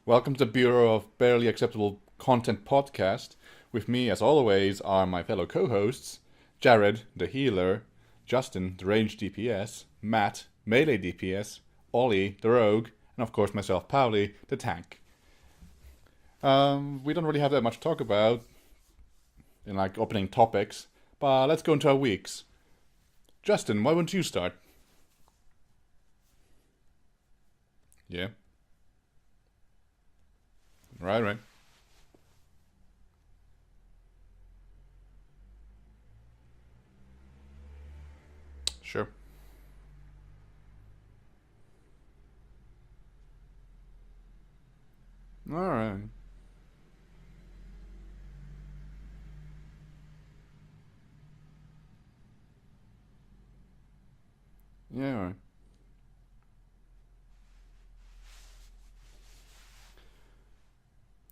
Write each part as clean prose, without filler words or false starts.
Welcome to the Bureau of Barely Acceptable Content podcast. With me, as always, are my fellow co-hosts, Jared, the healer, Justin, the ranged DPS, Matt, melee DPS, Ollie, the rogue, and of course myself, Pauli, the tank. We don't really have that much to talk about in opening topics, but let's go into our weeks. Justin, why wouldn't you start? Yeah. Right. Sure. Alright. Yeah, alright.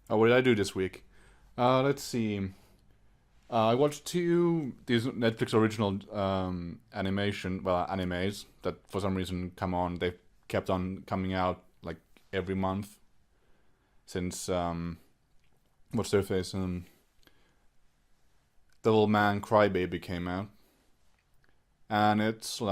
Oh, what did I do this week? Let's see. I watched two these Netflix original animes that for some reason come on. They've kept on coming out like every month since what's their face? Little Man Crybaby came out, and it's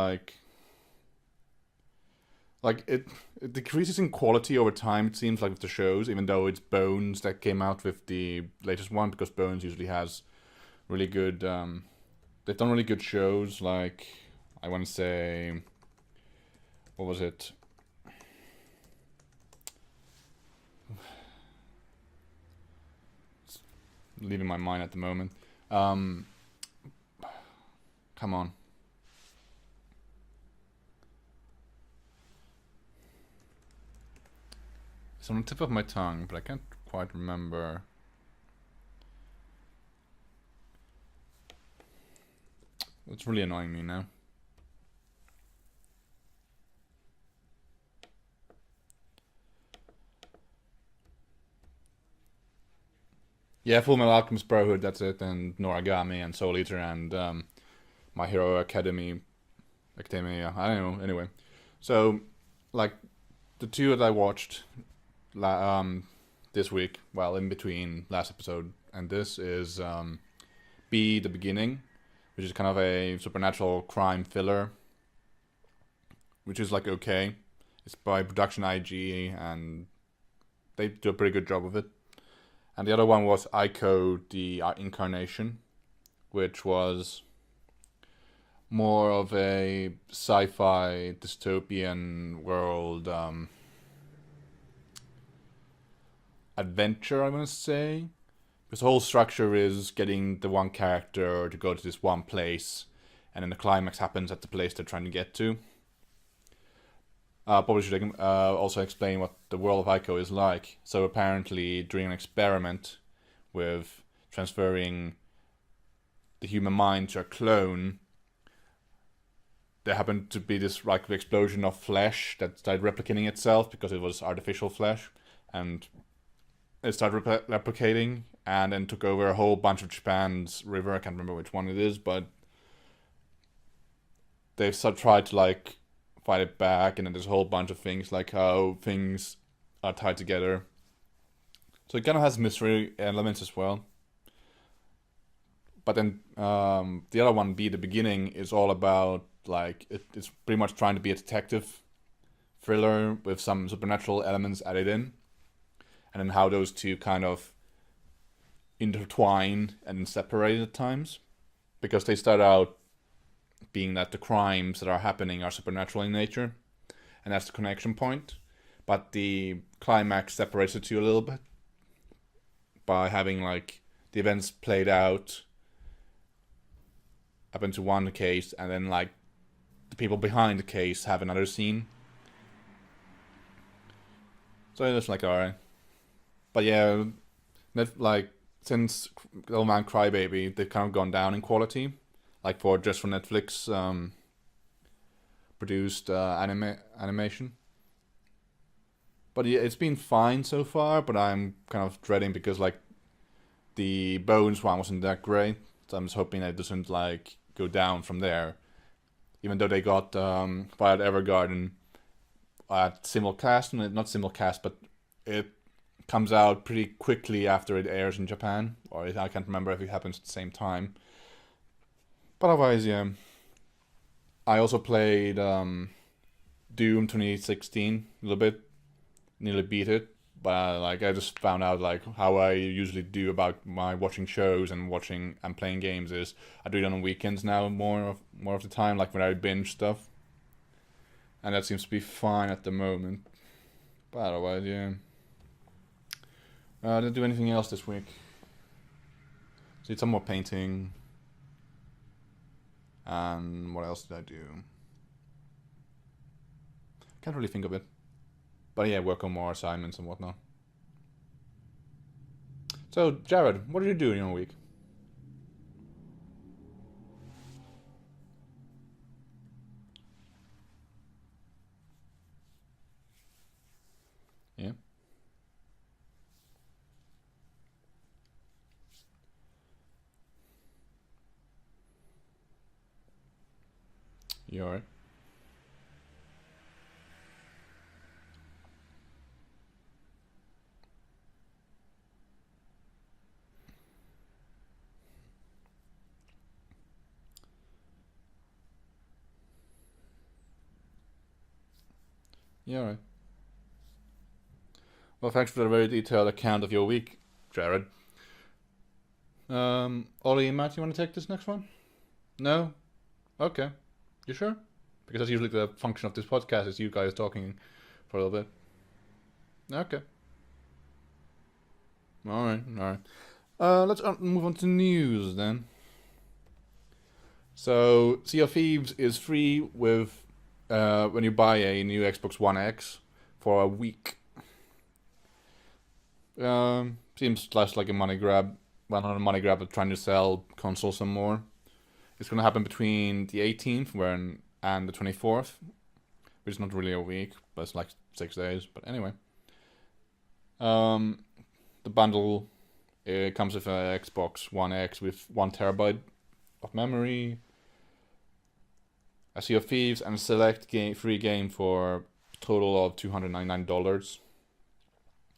it decreases in quality over time. It seems like with the shows, even though it's Bones that came out with the latest one, because Bones usually has really good. They've done really good shows. Like I want to say, what was it? It's leaving my mind at the moment. Um, Come on. It's on the tip of my tongue, but I can't quite remember. It's really annoying me now. Yeah, Full Metal Alchemist Brotherhood, that's it, and Noragami and Soul Eater and My Hero Academia. I don't know. Anyway, so like the two that I watched this week, well, in between last episode and this is Be the Beginning, which is kind of a supernatural crime filler, which is like okay. It's by Production IG, and they do a pretty good job of it. And the other one was Ico, the Incarnation, which was more of a sci-fi dystopian world adventure, I want to say. Because the whole structure is getting the one character to go to this one place, and then the climax happens at the place they're trying to get to. Probably should also explain what the world of Ico is like. So apparently, during an experiment with transferring the human mind to a clone, there happened to be this like explosion of flesh that started replicating itself because it was artificial flesh, and it started replicating, and then took over a whole bunch of Japan's river. I can't remember which one it is, but they've tried to like fight it back, and then there's a whole bunch of things like how things are tied together. So it kind of has mystery elements as well. But then the other one, Be the Beginning, is all about like it's pretty much trying to be a detective thriller with some supernatural elements added in, and then how those two kind of intertwine and separate at times, because they start out being that the crimes that are happening are supernatural in nature, and that's the connection point. But the climax separates the two a little bit by having like the events played out up into one case, and then like the people behind the case have another scene. So it's like alright, but yeah, like since Little Man Crybaby, they've kind of gone down in quality, like for Netflix produced animation. But yeah, it's been fine so far. But I'm kind of dreading because like the Bones one wasn't that great, so I'm just hoping that it doesn't like go down from there. Even though they got Violet Evergarden at simulcast, not simulcast, but it comes out pretty quickly after it airs in Japan, or I can't remember if it happens at the same time. But otherwise, yeah. I also played Doom 2016 a little bit, nearly beat it. But like I just found out like how I usually do about my watching shows and watching and playing games is I do it on weekends now more of the time, like when I binge stuff, and that seems to be fine at the moment. But otherwise, yeah. Didn't do anything else this week. Did some more painting. And what else did I do? Can't really think of it. But yeah, work on more assignments and whatnot. So, Jared, what did you do in your week? Yeah? You alright? Yeah, alright. Well, thanks for the very detailed account of your week, Jared. Ollie and Matt, you want to take this next one? No? Okay. You sure? Because that's usually the function of this podcast is you guys talking for a little bit. Okay. Alright. Let's move on to news then. So, Sea of Thieves is free with when you buy a new Xbox One X for a week. Seems less like a money grab. Well, not a money grab, but trying to sell consoles some more. It's going to happen between the 18th and the 24th, which is not really a week, but it's like 6 days. But anyway, the bundle it comes with an Xbox One X with 1 terabyte of memory, a Sea of Thieves, and a select free game for a total of $299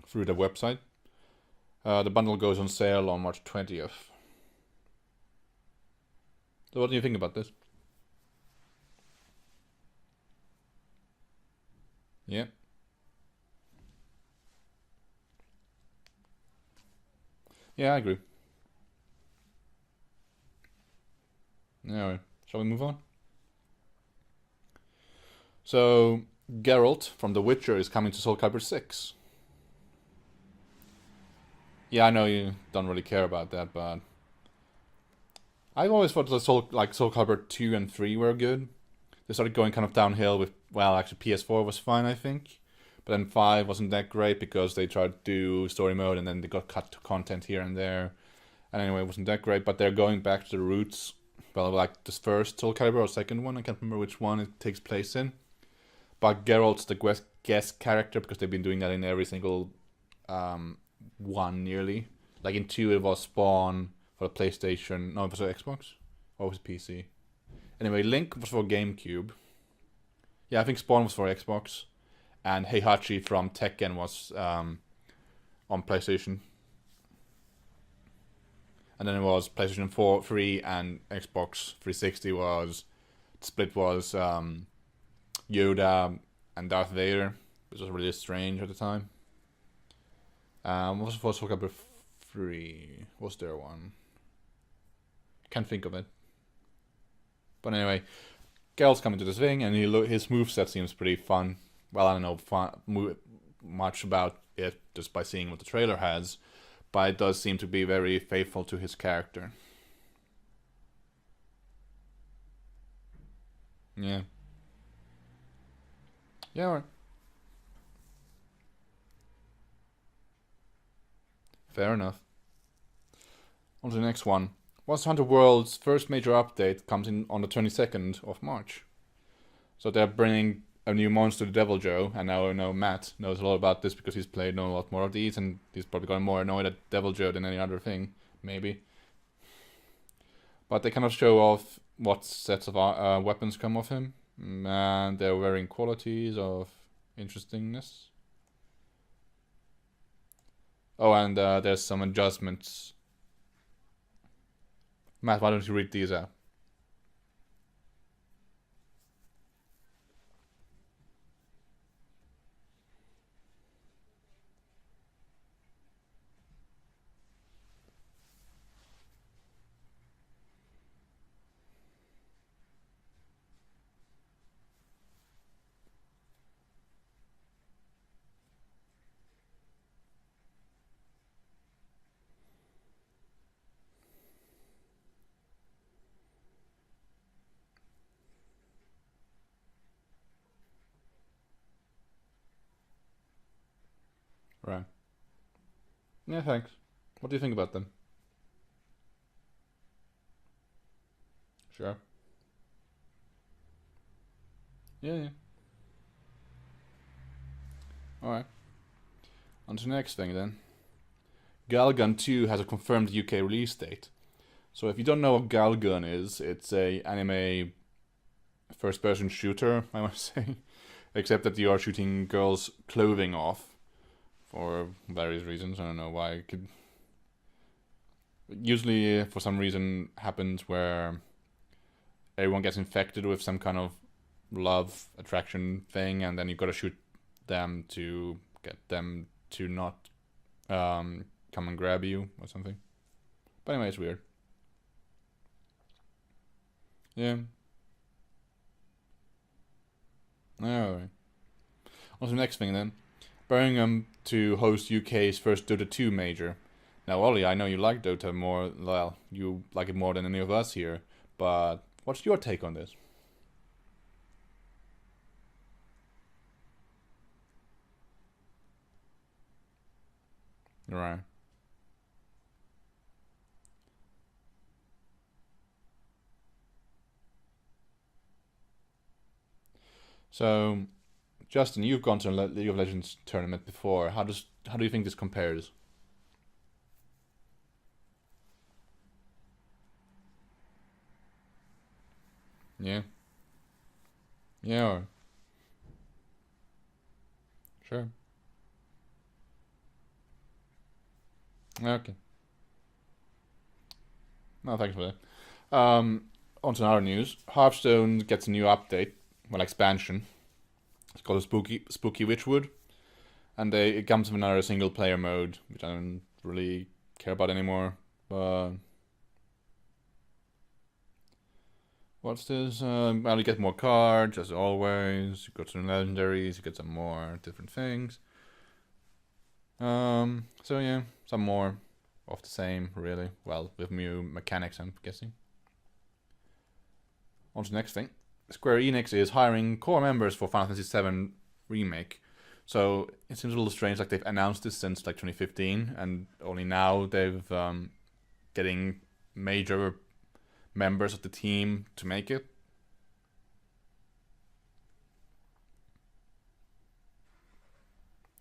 through the website. The bundle goes on sale on March 20th. So what do you think about this? Yeah. Yeah, I agree. Anyway, shall we move on? So, Geralt from The Witcher is coming to Soul Calibur 6. Yeah, I know you don't really care about that, but I've always thought the Soul Calibur 2 and 3 were good. They started going kind of downhill with, well, actually PS4 was fine, I think. But then 5 wasn't that great because they tried to do story mode and then they got cut to content here and there. And anyway, it wasn't that great, but they're going back to the roots. Well, like this first Soul Calibur or second one, I can't remember which one it takes place in. But Geralt's the guest character because they've been doing that in every single one nearly. Like in 2 it was Spawn for the PlayStation. No, it was for Xbox. Or was it PC? Anyway, Link was for GameCube. Yeah, I think Spawn was for Xbox. And Heihachi from Tekken was on PlayStation. And then it was PlayStation 4, 3 and Xbox 360 was... The split was Yoda and Darth Vader, which was really strange at the time. What was the first Soul Calibur 3? Was there one? Can't think of it. But anyway, Geralt's coming to this thing, and his moveset seems pretty fun. Well, I don't know much about it just by seeing what the trailer has, but it does seem to be very faithful to his character. Yeah. Yeah, alright. Fair enough. On to the next one. Monster Hunter World's first major update comes in on the 22nd of March. So they're bringing a new monster, the Devil Joe, and now I know Matt knows a lot about this because he's played a lot more of these, and he's probably gotten more annoyed at Devil Joe than any other thing, maybe. But they kind of show off what sets of weapons come off him, and their varying qualities of interestingness. Oh, and there's some adjustments. Matt, why don't you read these out? Right. Yeah, thanks. What do you think about them? Sure. Yeah, yeah. Alright. On to the next thing then. Galgun 2 has a confirmed UK release date. So if you don't know what Galgun is, it's a anime first-person shooter, I must say. Except that you are shooting girls' clothing off for various reasons. I don't know why. It could usually, for some reason, happens where everyone gets infected with some kind of love attraction thing, and then you've got to shoot them to get them to not come and grab you or something. But anyway, it's weird. Yeah. Alright. On to the next thing then. Birmingham to host UK's first Dota 2 major. Now, Ollie, I know you like Dota more. Well, you like it more than any of us here. But what's your take on this? Right. So, Justin, you've gone to a League of Legends tournament before. How do you think this compares? Yeah. Yeah. Sure. Okay. No, thanks for that. On to another news. Hearthstone gets a new update, well, expansion. It's called Spooky Witchwood, and it comes with another single player mode, which I don't really care about anymore. But what's this? Well, you get more cards as always. You got some legendaries. You get some more different things. So yeah, some more of the same, really. Well, with new mechanics, I'm guessing. On to the next thing. Square Enix is hiring core members for Final Fantasy VII Remake. So it seems a little strange, like they've announced this since like 2015, and only now they've getting major members of the team to make it.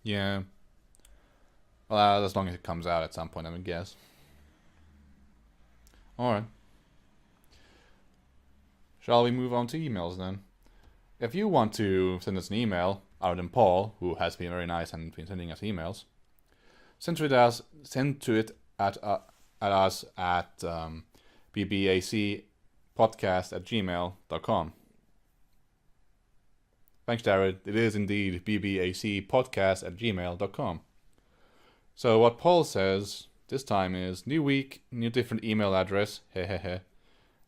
Yeah. Well, as long as it comes out at some point, I would guess. All right. Shall we move on to emails then? If you want to send us an email, other than Paul, who has been very nice and been sending us emails, send to it at us at bbacpodcast at gmail.com. Thanks, Jared. It is indeed bbacpodcast at gmail.com. So what Paul says this time is, new week, new different email address, hehehe.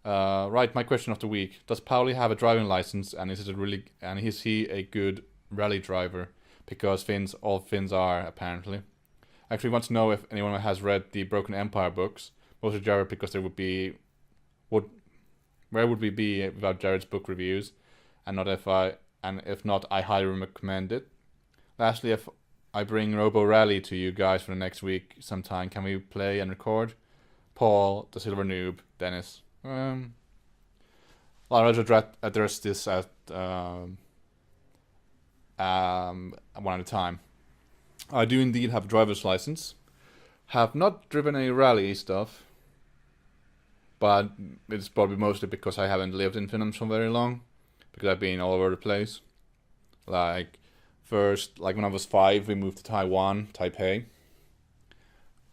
Right, my question of the week: does Pauli have a driving license, and is he a good rally driver? Because all Finns are apparently. I actually want to know if anyone has read the Broken Empire books. Mostly Jared, because where would we be without Jared's book reviews? And if not, I highly recommend it. Lastly, if I bring Robo Rally to you guys for the next week sometime, can we play and record? Paul, the Silver Noob, Dennis. I'll address this at one at a time. I do indeed have a driver's license. Have not driven any rally stuff, but it's probably mostly because I haven't lived in Finland for very long, because I've been all over the place. Like, first, like when I was 5, we moved to Taiwan, Taipei.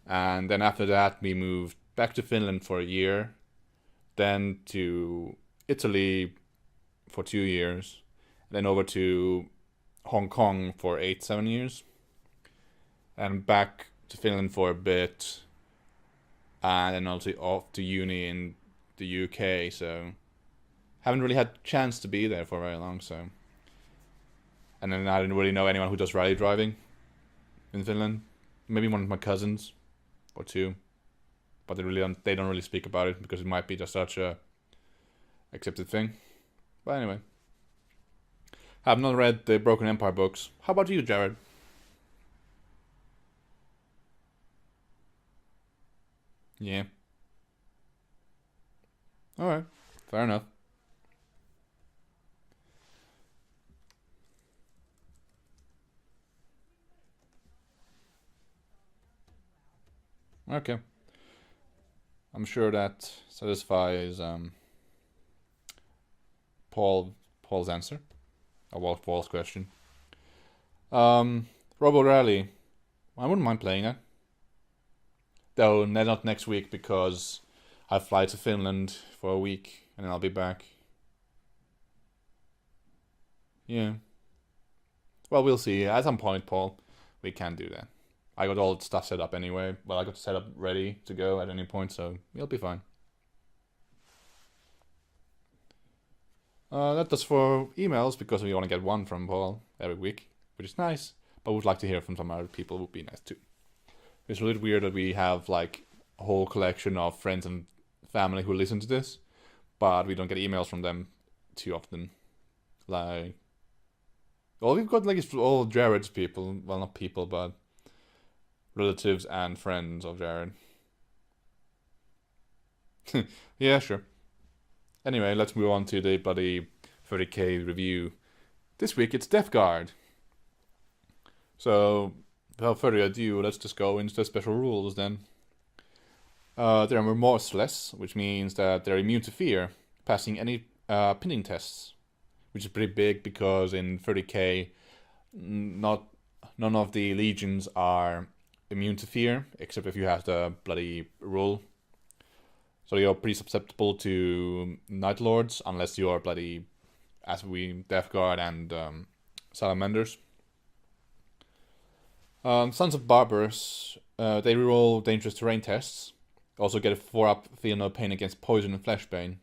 And then after that, we moved back to Finland for a year, then to Italy for 2 years, then over to Hong Kong for 7 years, and back to Finland for a bit, and then also off to uni in the UK. So haven't really had a chance to be there for very long. So, and then I didn't really know anyone who does rally driving in Finland. Maybe one of my cousins or two, but they don't really speak about it because it might be just such a accepted thing. But anyway, I've not read the Broken Empire books. How about you, Jared? Yeah. All right. Fair enough. Okay. I'm sure that satisfies Paul's answer. Paul's question. Robo Rally. I wouldn't mind playing it. Though not next week because I fly to Finland for a week and then I'll be back. Yeah. Well, we'll see. At some point, Paul, we can do that. I got all the stuff set up anyway. Well, I got set up ready to go at any point, so it'll be fine. That does for emails because we only get one from Paul every week, which is nice. But we'd like to hear from some other people. Would be nice too. It's a little weird that we have like a whole collection of friends and family who listen to this, but we don't get emails from them too often. Like, all we've got like is all Jared's people. Well, not people, but relatives and friends of Jared. Yeah, sure. Anyway, let's move on to the bloody 30k review. This week it's Death Guard. So, without further ado, let's just go into the special rules then. They're remorseless, which means that they're immune to fear, passing any pinning tests, which is pretty big because in 30k, none of the legions are immune to fear, except if you have the bloody rule. So you're pretty susceptible to Night Lords, unless you're bloody, Death Guard and Salamanders. Sons of Barbers, they reroll dangerous terrain tests. Also get a 4-up, feel no pain against poison and fleshbane.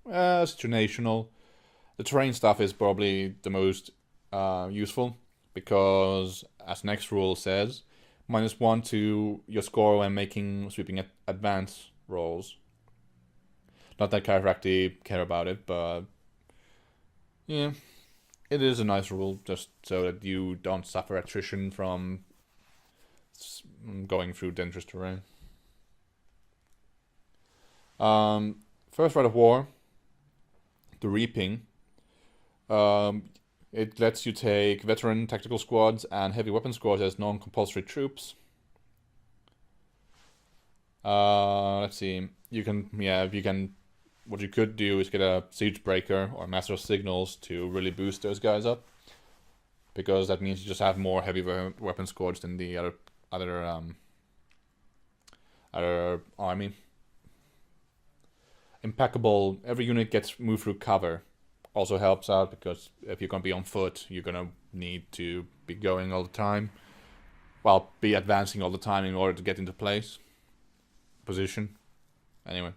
Situational. The terrain stuff is probably the most useful, because, as next rule says, -1 to your score when making sweeping advance rolls. Not that I actually care about it, but yeah, it is a nice rule, just so that you don't suffer attrition from going through dangerous terrain. First Rite of War, the Reaping. It lets you take veteran tactical squads and heavy weapon squads as non-compulsory troops. Let's see. What you could do is get a Siege Breaker or Master of Signals to really boost those guys up, because that means you just have more heavy weapon squads than the other army. Impeccable. Every unit gets moved through cover. Also helps out because if you're gonna be on foot, you're gonna need to be going all the time. Well, be advancing all the time in order to get into position. Anyway.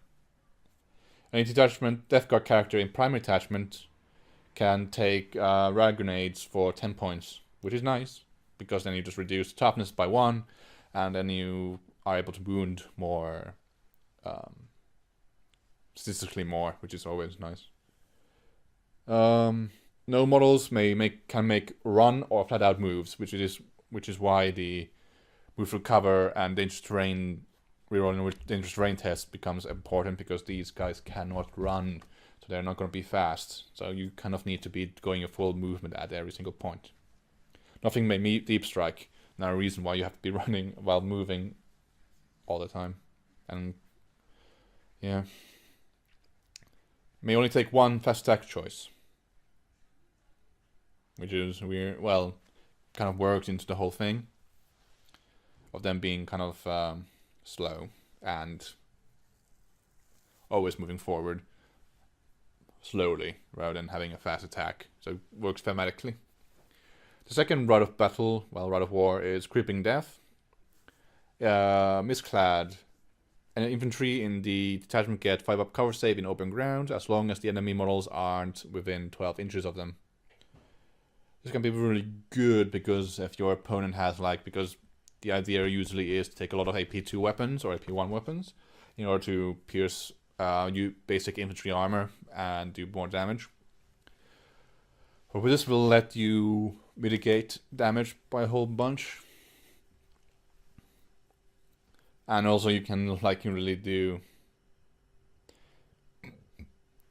Any detachment, Death Guard character in primary attachment can take rag grenades for 10 points, which is nice, because then you just reduce toughness by 1, and then you are able to wound more, statistically more, which is always nice. No models can make run or flat out moves, which is why the move through cover and dangerous terrain rerolling with dangerous terrain tests becomes important, because these guys cannot run, so they're not going to be fast. So you kind of need to be going a full movement at every single point. Nothing may deep strike. No reason why you have to be running while moving all the time. And yeah, may only take 1 fast attack choice, which is weird. Well, kind of works into the whole thing. of them being kind of slow and always moving forward slowly rather than having a fast attack. So it works thematically. The second Rite of Battle, Rite of War, is Creeping Death. Misclad. And infantry in the detachment get 5-up cover save in open ground as long as the enemy models aren't within 12 inches of them. This can be really good because if your opponent has because the idea usually is to take a lot of AP2 weapons or AP1 weapons in order to pierce basic infantry armor and do more damage. But this will let you mitigate damage by a whole bunch. And also you can really do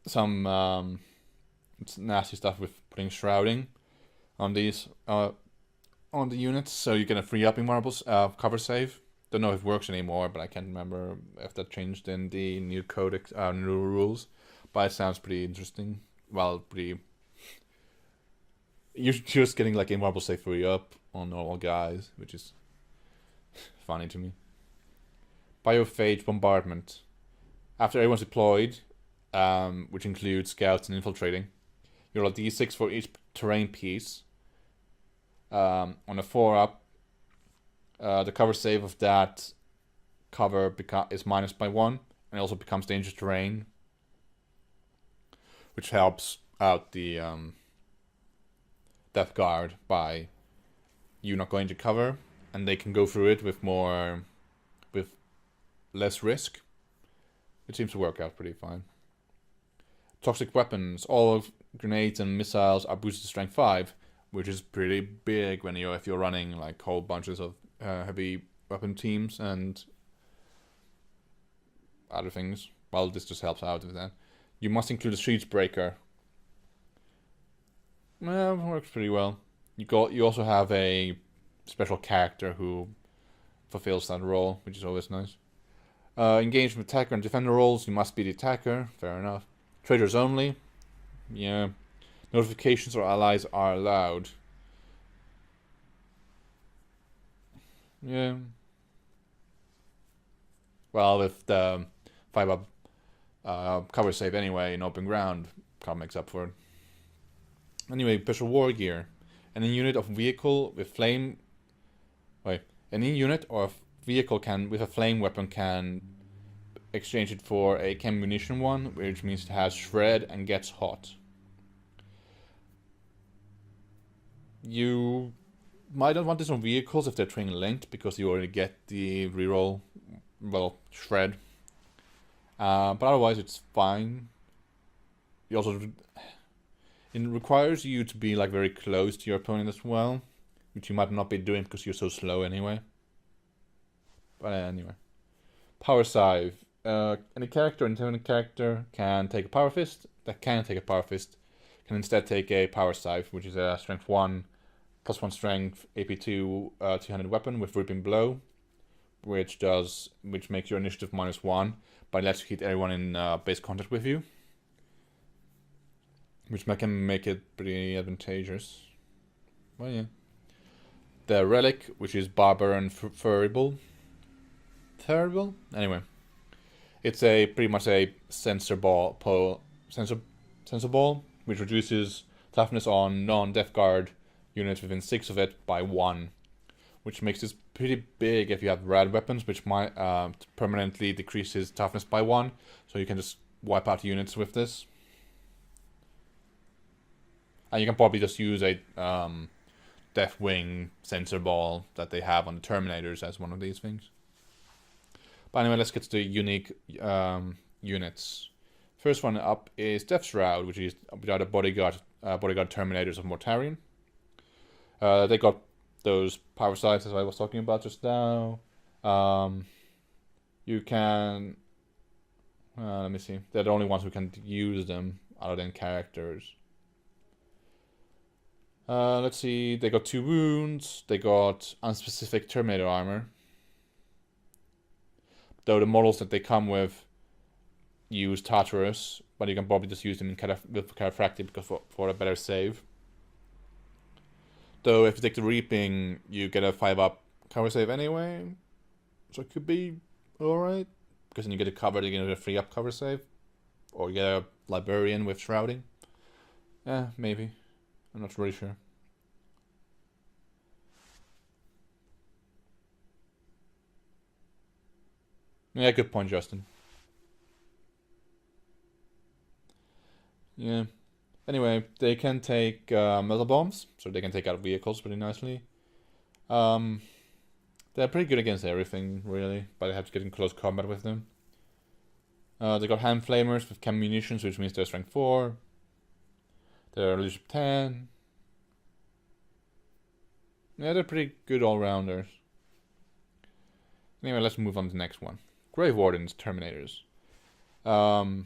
some nasty stuff with putting shrouding on these on the units, so you get a free upping marbles cover save. Don't know if it works anymore, but I can't remember if that changed in the new codex, new rules. But it sounds pretty interesting. You're just getting a marble save free up on normal guys, which is funny to me. Biophage Bombardment. After everyone's deployed, which includes scouts and infiltrating, you roll a d6 for each terrain piece. On a 4-up, the cover save of that cover is minus by 1, and it also becomes dangerous terrain, which helps out the Death Guard by you not going to cover, and they can go through it with less risk. It seems to work out pretty fine. Toxic weapons. All grenades and missiles are boosted to strength 5, which is pretty big if you're running whole bunches of heavy weapon teams and other things. Well, this just helps out with that. You must include a Siege Breaker. Well, it works pretty well. You also have a special character who fulfills that role, which is always nice. Engage with attacker and defender roles. You must be the attacker. Fair enough. Traders only. Yeah. Notifications or allies are allowed. Yeah. Well, with the 5-up cover save anyway in open ground, kind of makes up for it. Anyway, special war gear. Any unit of vehicle with flame. Any unit or vehicle with a flame weapon can exchange it for a chem munition one, which means it has shred and gets hot. You might not want this on vehicles if they're train linked, because you already get the reroll, shred. But otherwise it's fine. It requires you to be very close to your opponent as well, which you might not be doing because you're so slow anyway. But anyway. Power Scythe. Any character, independent character, can take a Power Fist. Can instead take a Power Scythe, which is a Strength 1, +1 Strength, AP2, two-handed weapon with Ripping Blow, which makes your initiative -1, but lets you hit everyone in base contact with you, which can make it pretty advantageous. Well, yeah. The Relic, which is Barber and Furrible. Anyway, it's pretty much a sensor ball, which reduces toughness on non-Death Guard units within 6 of it by 1, which makes this pretty big if you have rad weapons, which might permanently decreases toughness by 1, so you can just wipe out units with this. And you can probably just use a Deathwing sensor ball that they have on the Terminators as one of these things. But anyway, let's get to the unique units. First one up is Death Shroud, which is the bodyguard Terminators of Mortarion. They got those power sides as I was talking about just now. You can... let me see. They're the only ones who can use them other than characters. Let's see. They got 2 wounds. They got unspecific Terminator armor. Though the models that they come with use Tartarus, but you can probably just use them with Cataphractic because for a better save. Though if you take the Reaping, you get a 5-up cover save anyway, so it could be alright. Because then you get a cover, you get a free up cover save. Or you get a librarian with shrouding. Maybe. I'm not really sure. Yeah, good point, Justin. Yeah. Anyway, they can take metal bombs, so they can take out vehicles pretty nicely. They're pretty good against everything, really, but I have to get in close combat with them. They got hand flamers with chem munitions, which means they're strength 4. They're leadership 10. Yeah, they're pretty good all-rounders. Anyway, let's move on to the next one. Grave Wardens, Terminators. They're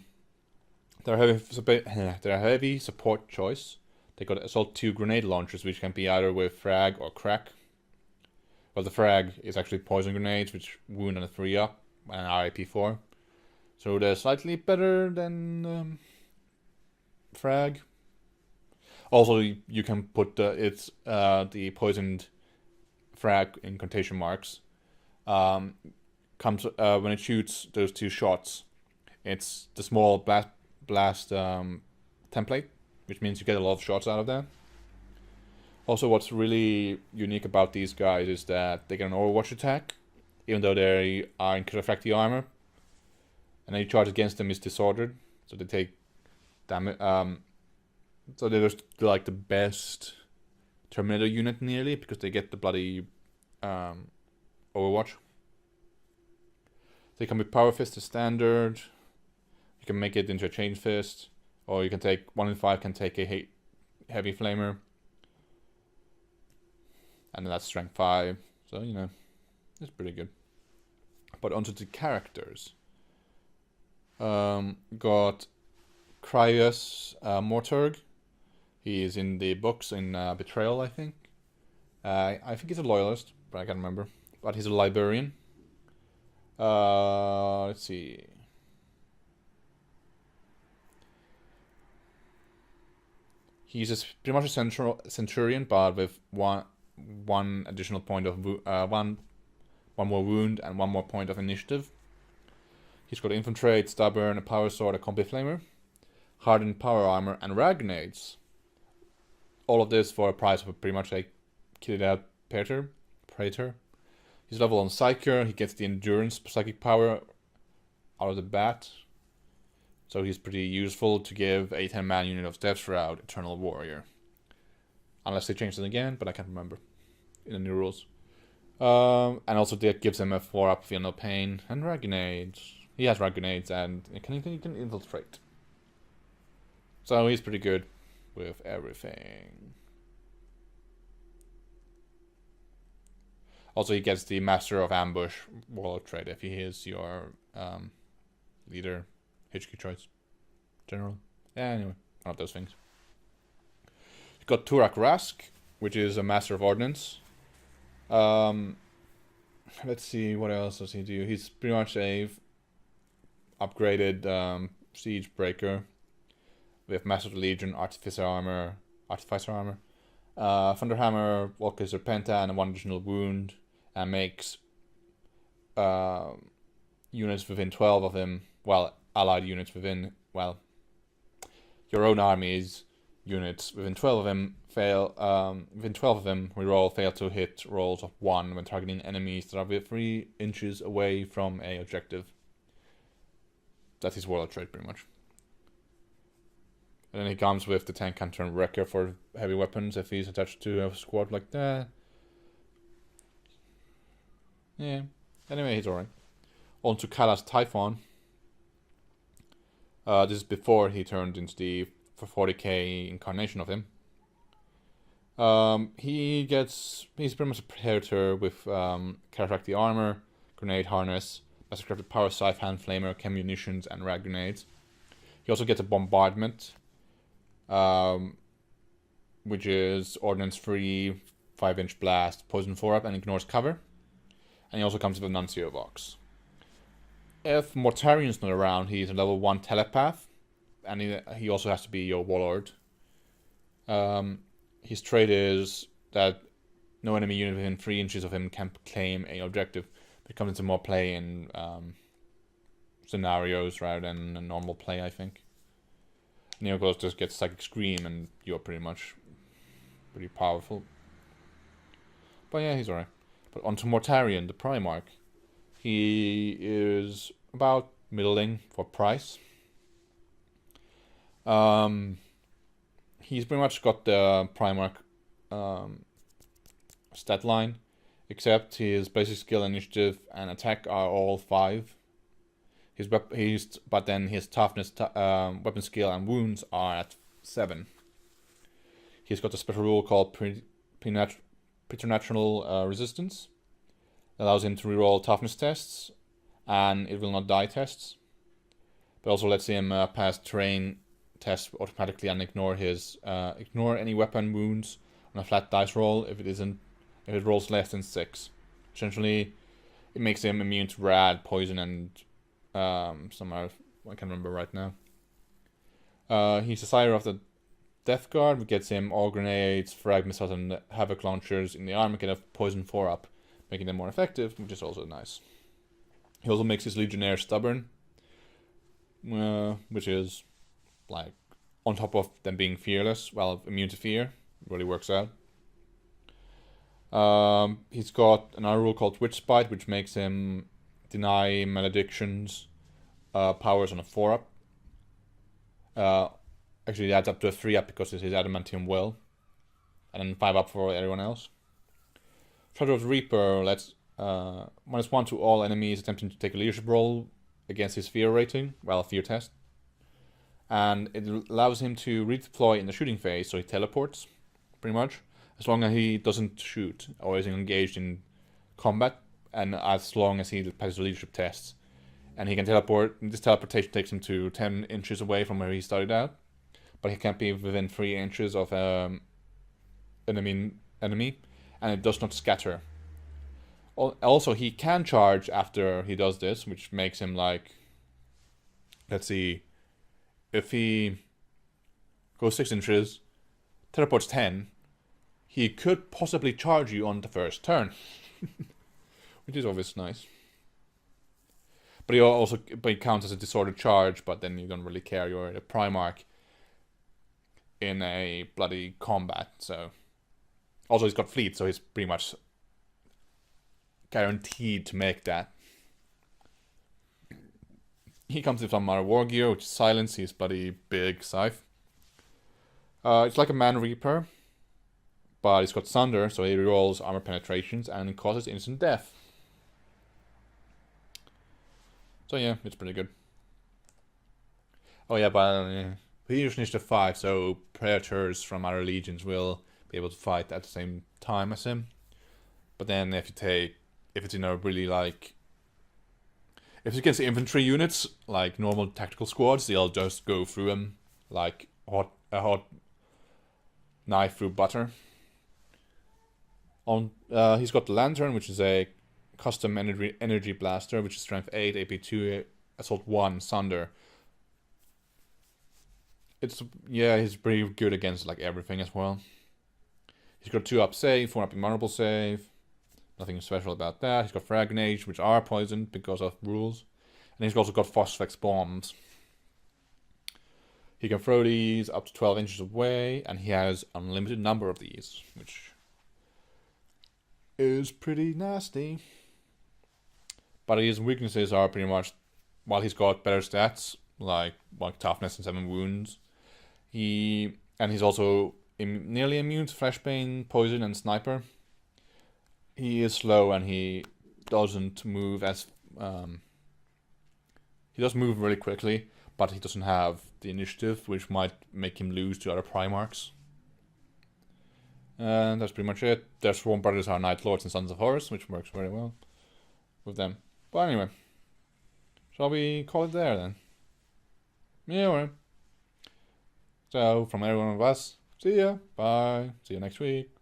a heavy support choice. They got Assault 2 grenade launchers, which can be either with frag or crack. Well, the frag is actually poison grenades, which wound and 3 up, and RIP 4. So they're slightly better than frag. Also, you can put the poisoned frag in quotation marks. Comes when it shoots those 2 shots. It's the small blast template, which means you get a lot of shots out of that. Also, what's really unique about these guys is that they get an Overwatch attack, even though they are in refractory armor. And any charge against them is disordered, so they take damage. So they're just like the best Terminator unit nearly, because they get the bloody Overwatch. They come with Power Fist as standard. You can make it into a Chain Fist, or you can take 1 in 5 can take a Heavy Flamer, and that's strength 5. So it's pretty good. But onto the characters. Got Cryus Morturg. He is in the books in Betrayal, I think. I think he's a loyalist, but I can't remember. But he's a librarian. Let's see. He's pretty much a centurion, but with one additional point of one more wound and 1 more point of initiative. He's got Infiltrate, Stubborn, a Power Sword, a Combi Flamer, Hardened Power Armor, and Rag Grenades. All of this for a price of pretty much a kitted out Praetor. He's level on Psyker. He gets the Endurance Psychic Power out of the bat. So he's pretty useful to give a 10-man unit of Death Shroud Eternal Warrior. Unless they change it again, but I can't remember in the new rules. And also that gives him a 4-up Feel No Pain and Rag Grenades. He has Rag Grenades and he can infiltrate. So he's pretty good with everything. Also, he gets the Master of Ambush Warlord trait if he is your leader, HQ choice, general. Yeah, anyway, one of those things. You've got Turak Rask, which is a Master of Ordnance. Let's see, what else does he do? He's pretty much a upgraded Siege Breaker. We have Master of the Legion, Artificer Armor, Thunderhammer, Walker Serpenta, and 1 additional wound, and makes units within 12 of him, allied units within, your own army's units within 12 of him reroll fail to hit rolls of 1 when targeting enemies that are 3 inches away from a objective. That's his warlord trait, pretty much. And then he comes with the tank can turn wrecker for heavy weapons if he's attached to a squad like that. Yeah. Anyway, he's alright. On to Kala's Typhon. This is before he turned into the 40k incarnation of him. He's pretty much a predator with Character Armor, Grenade Harness, Mastercrafted Power Scythe, Hand Flamer, Chem Munitions, and Rag Grenades. He also gets a Bombardment, which is Ordnance Free, 5-inch Blast, Poison 4-up, and ignores cover. And he also comes with a Nuncio Box. If Mortarian's not around, he's a level 1 Telepath, and he also has to be your Warlord. His trait is that no enemy unit within 3 inches of him can claim a objective. It comes into more play in scenarios rather than a normal play, I think. Neoglos just gets Psychic Scream and you're pretty powerful. But yeah, he's alright. But on to Mortarion, the Primarch. He is about middling for price. He's pretty much got the Primarch stat line, except his basic skill, initiative, and attack are all 5. But then his toughness, weapon skill, and wounds are at 7. He's got a special rule called preternatural resistance. It allows him to reroll toughness tests, and it will not die tests. But also lets him pass terrain tests automatically and ignore any weapon wounds on a flat dice roll if it rolls less than 6. Essentially, it makes him immune to rad, poison, and some other, I can't remember right now. He's the sire of the Death Guard, which gets him all grenades, frag missiles, and havoc launchers in the armor can have poison 4 up, making them more effective, which is also nice. He also makes his legionnaire stubborn, which is like on top of them being fearless, well, immune to fear. Really works out. He's got another rule called Witch Spite, which makes him deny maledictions powers on a 4 up. Actually, it adds up to a 3 up because it's his adamantium will, and then 5 up for everyone else. Shadow of the Reaper lets -1 to all enemies attempting to take a leadership role against his fear rating, well, fear test. And it allows him to redeploy in the shooting phase, so he teleports, pretty much, as long as he doesn't shoot or is engaged in combat, and as long as he passes the leadership tests. And he can teleport. This teleportation takes him to 10 inches away from where he started out, but he can't be within 3 inches of enemy, and it does not scatter. Also, he can charge after he does this, which makes him like, let's see, if he goes 6 inches, teleports 10, he could possibly charge you on the first turn, which is always nice. But he counts as a disordered charge, but then you don't really care. You're a Primarch in a bloody combat, so. Also, he's got fleet, so he's pretty much guaranteed to make that. He comes with some other war gear, which is silence. He's bloody big scythe. It's like a Man Reaper, but he's got Sunder, so he rerolls armor penetrations and it causes instant death. So yeah, it's pretty good. Oh yeah, but he uses initiative 5, so predators from other legions will be able to fight at the same time as him. But then if it's really like, if it's against infantry units, like normal tactical squads, they'll just go through him like a hot knife through butter. He's got the Lantern, which is a custom energy blaster, which is strength 8, AP 2, assault 1, Sunder. He's pretty good against like everything as well. He's got 2 up save, 4 up invulnerable save. Nothing special about that. He's got frag grenades, which are poisoned because of rules. And he's also got Phosphex bombs. He can throw these up to 12 inches away, and he has unlimited number of these, which is pretty nasty. But his weaknesses are pretty much, while he's got better stats, like toughness and 7 wounds, he's also nearly immune to flashbane, poison, and sniper. He is slow and he doesn't move as he does move really quickly, but he doesn't have the initiative, which might make him lose to other Primarchs. And that's pretty much it. Their Swarm Brothers are Night Lords and Sons of Horus, which works very well with them. But anyway, shall we call it there then? Yeah, alright. So, from every one of us, see ya, bye, see you next week.